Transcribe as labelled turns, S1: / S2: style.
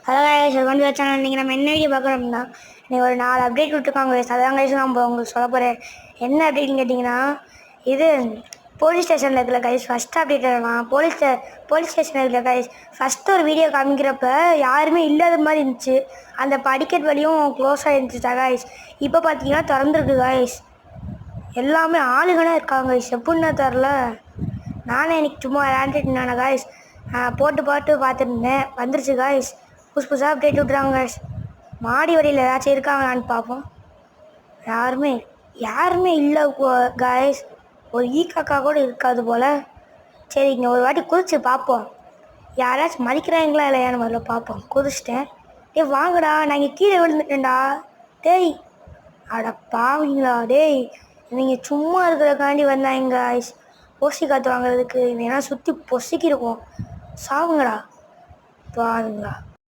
S1: Hello guys, welcome to channel. நீங்கள் நம்ம என்ன வீடியோ பார்க்குறோம்னா, நீங்கள் ஒரு 4 அப்டேட் விட்டுருக்காங்க கைஸ். அதான் கைஸ் நம்ம உங்களுக்கு சொல்ல போகிறேன். என்ன அப்டேட்னு கேட்டிங்கன்னா, இது போலீஸ் ஸ்டேஷனில் இருக்கிற கைஸ். ஃபஸ்ட் அப்டேட் நான் போலீஸ் ஸ்டேஷனில் இருக்கிற கைஸ். ஃபஸ்ட்டு ஒரு வீடியோ காமிக்கிறப்ப யாருமே இல்லாத மாதிரி இருந்துச்சு. அந்த படிக்கட் வழியும் க்ளோஸ் ஆகிருந்துச்சு கைஸ். இப்போ பார்த்தீங்கன்னா திறந்துருக்கு கைஸ். எல்லாமே ஆளுகளாக இருக்காங்க கைஸ். எப்படின்னா தெரில, நானே எனக்கு சும்மா விளையாண்டுட்டு இருந்தேன் கைஸ். போட்டு பார்த்துருந்தேன். வந்துருச்சு கைஸ். புதுசாக அப்டேட் விட்றாங்க கைஸ். மாடி வழியில் ஏதாச்சும் இருக்காங்களான்னு பார்ப்போம். யாருமே இல்லை கைஸ். ஒரு காக்கா கூட இருக்காது போல். சரி, இங்கே ஒரு வாட்டி குதிச்சு பார்ப்போம். யாராச்சும் மதிக்கிறாங்களா இல்லையான்னு முதல்ல பார்ப்போம். குதிச்சிட்டேன். வாங்கடா, நான் இங்கே கீழே விழுந்துட்டேன்டா. டேய், அட பாவீங்களா டேய். நீங்கள் சும்மா இருக்கிறக்காண்டி வந்தாங்க கைஸ். பொசி காற்று வாங்குறதுக்கு வேணா சுற்றி பொசிக்கிருக்கோம். சாவுங்கடா பாருங்களா.